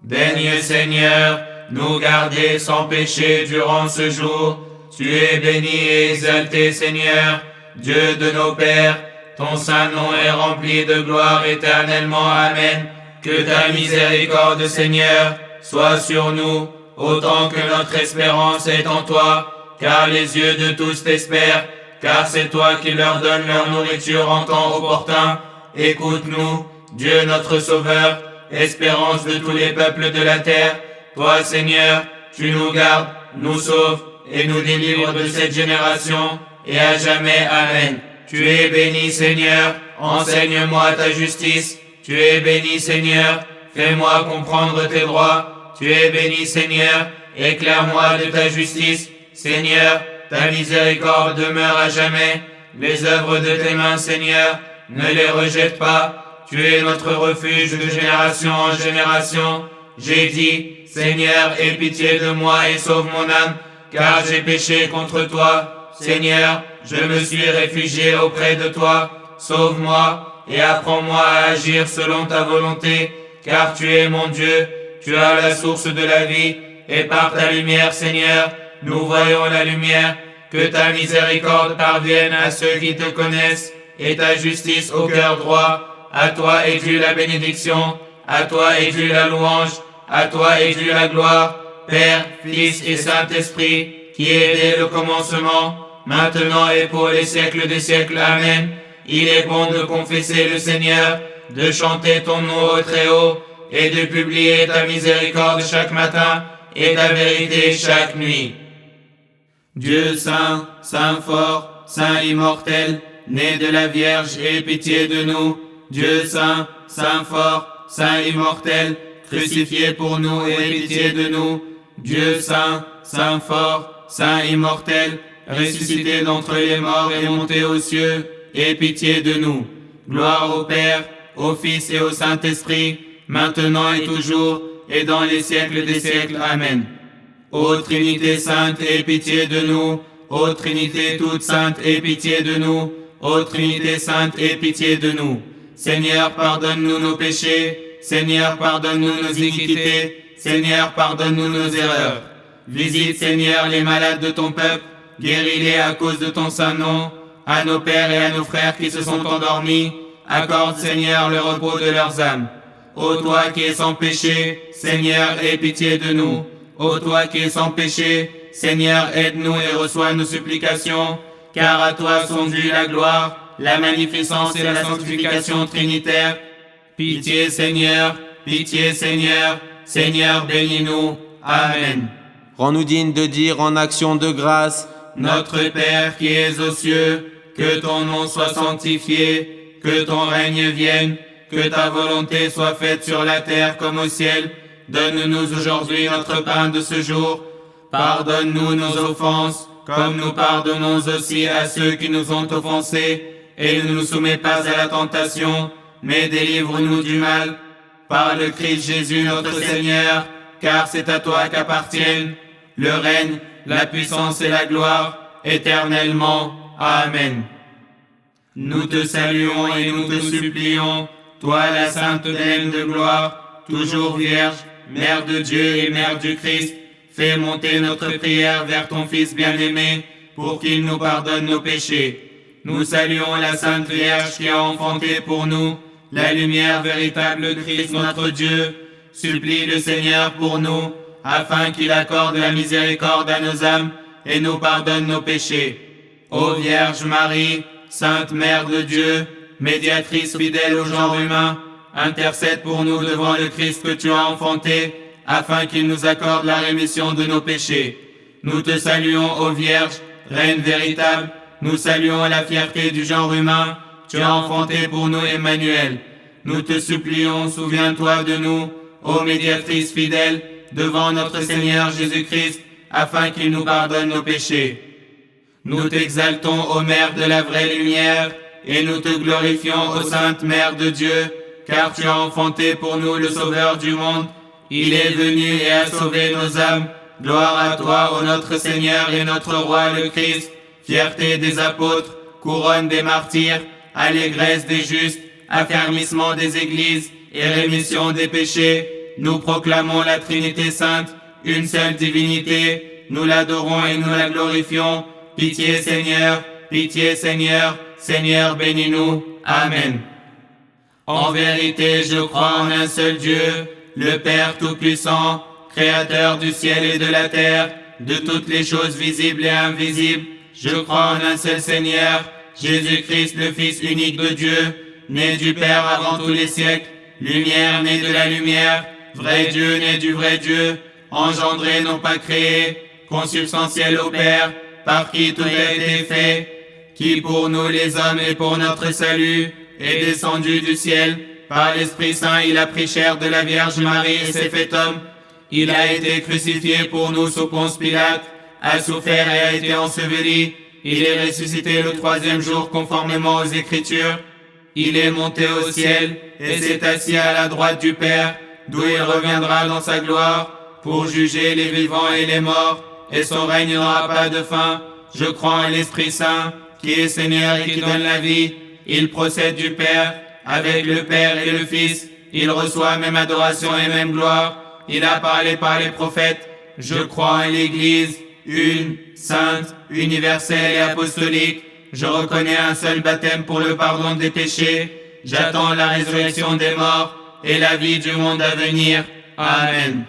Daigne, Seigneur, nous garder sans péché durant ce jour. Tu es béni et exalté, Seigneur, Dieu de nos pères. Ton saint nom est rempli de gloire éternellement. Amen. Que ta miséricorde, Seigneur, soit sur nous, autant que notre espérance est en toi, car les yeux de tous t'espèrent, car c'est toi qui leur donnes leur nourriture en temps opportun. Écoute-nous, Dieu notre Sauveur, espérance de tous les peuples de la terre. Toi, Seigneur, tu nous gardes, nous sauves et nous délivres de cette génération, et à jamais. Amen. Tu es béni, Seigneur, enseigne-moi ta justice. Tu es béni, Seigneur, fais-moi comprendre tes droits. Tu es béni, Seigneur, éclaire-moi de ta justice. Seigneur, ta miséricorde demeure à jamais. Les œuvres de tes mains, Seigneur, ne les rejette pas. Tu es notre refuge de génération en génération. J'ai dit, Seigneur, aie pitié de moi et sauve mon âme, car j'ai péché contre toi. Seigneur, je me suis réfugié auprès de toi. Sauve-moi et apprends-moi à agir selon ta volonté, car tu es mon Dieu, tu as la source de la vie, et par ta lumière, Seigneur, nous voyons la lumière. Que ta miséricorde parvienne à ceux qui te connaissent, et ta justice au cœur droit. À toi est due la bénédiction, à toi est due la louange, à toi est due la gloire, Père, Fils et Saint-Esprit, qui est dès le commencement, maintenant et pour les siècles des siècles. Amen. Il est bon de confesser le Seigneur, de chanter ton nom au Très-Haut, et de publier ta miséricorde chaque matin, et ta vérité chaque nuit. Dieu saint, saint fort, saint immortel, né de la Vierge, aie pitié de nous. Dieu saint, saint fort, saint immortel, crucifié pour nous, aie pitié de nous. Dieu saint, saint fort, saint immortel, ressuscité d'entre les morts et monté aux cieux, aie pitié de nous. Gloire au Père, au Fils et au Saint-Esprit, maintenant et toujours, et dans les siècles des siècles. Amen. Ô Trinité sainte, aie pitié de nous. Ô Trinité toute sainte, aie pitié de nous. Ô Trinité sainte, aie pitié de nous. Seigneur, pardonne-nous nos péchés. Seigneur, pardonne-nous nos iniquités. Seigneur, pardonne-nous nos erreurs. Visite, Seigneur, les malades de ton peuple. Guéris-les à cause de ton saint nom. À nos pères et à nos frères qui se sont endormis, accorde, Seigneur, le repos de leurs âmes. Ô toi qui es sans péché, Seigneur, aie pitié de nous. Ô toi qui es sans péché, Seigneur, aide-nous et reçois nos supplications, car à toi sont dues la gloire, la magnificence et la sanctification trinitaire. Pitié, Seigneur, Seigneur, bénis-nous. Amen. Rends-nous dignes de dire en action de grâce, Notre Père qui es aux cieux, que ton nom soit sanctifié, que ton règne vienne, que ta volonté soit faite sur la terre comme au ciel. Donne-nous aujourd'hui notre pain de ce jour. Pardonne-nous nos offenses, comme nous pardonnons aussi à ceux qui nous ont offensés. Et ne nous soumets pas à la tentation, mais délivre-nous du mal. Par le Christ Jésus notre Seigneur, car c'est à toi qu'appartiennent le règne, la puissance et la gloire, éternellement. Amen. Nous te saluons et nous te supplions, toi la Sainte Dame de gloire, toujours Vierge, Mère de Dieu et Mère du Christ, fais monter notre prière vers ton Fils bien-aimé, pour qu'il nous pardonne nos péchés. Nous saluons la Sainte Vierge qui a enfanté pour nous la lumière véritable de Christ notre Dieu. Supplie le Seigneur pour nous, afin qu'il accorde la miséricorde à nos âmes et nous pardonne nos péchés. Ô Vierge Marie, Sainte Mère de Dieu, médiatrice fidèle au genre humain, intercède pour nous devant le Christ que tu as enfanté, afin qu'il nous accorde la rémission de nos péchés. Nous te saluons, ô Vierge, Reine véritable, nous saluons la fierté du genre humain, tu as enfanté pour nous Emmanuel. Nous te supplions, souviens-toi de nous, ô médiatrice fidèle, devant notre Seigneur Jésus-Christ, afin qu'il nous pardonne nos péchés. Nous t'exaltons, ô Mère de la vraie lumière, et nous te glorifions, ô Sainte Mère de Dieu, car tu as enfanté pour nous le Sauveur du monde. Il est venu et a sauvé nos âmes. Gloire à toi, ô notre Seigneur et notre Roi le Christ, fierté des apôtres, couronne des martyrs, allégresse des justes, affermissement des églises et rémission des péchés. Nous proclamons la Trinité sainte, une seule divinité. Nous l'adorons et nous la glorifions. Pitié Seigneur, pitié Seigneur, Seigneur bénis-nous. Amen. En vérité, je crois en un seul Dieu, le Père Tout-Puissant, Créateur du ciel et de la terre, de toutes les choses visibles et invisibles. Je crois en un seul Seigneur, Jésus-Christ, le Fils unique de Dieu, né du Père avant tous les siècles, lumière née de la lumière, vrai Dieu né du vrai Dieu, engendré non pas créé, consubstantiel au Père, par qui tout a été fait, qui pour nous les hommes et pour notre salut est descendu du ciel. Par l'Esprit Saint, il a pris chair de la Vierge Marie et s'est fait homme. Il a été crucifié pour nous sous Ponce Pilate, a souffert et a été enseveli. Il est ressuscité le troisième jour conformément aux Écritures. Il est monté au ciel et s'est assis à la droite du Père, d'où il reviendra dans sa gloire pour juger les vivants et les morts, et son règne n'aura pas de fin. Je crois en l'Esprit Saint, qui est Seigneur et qui donne la vie. Il procède du Père, avec le Père et le Fils. Il reçoit même adoration et même gloire. Il a parlé par les prophètes. Je crois en l'Église, une, sainte, universelle et apostolique. Je reconnais un seul baptême pour le pardon des péchés. J'attends la résurrection des morts et la vie du monde à venir. Amen.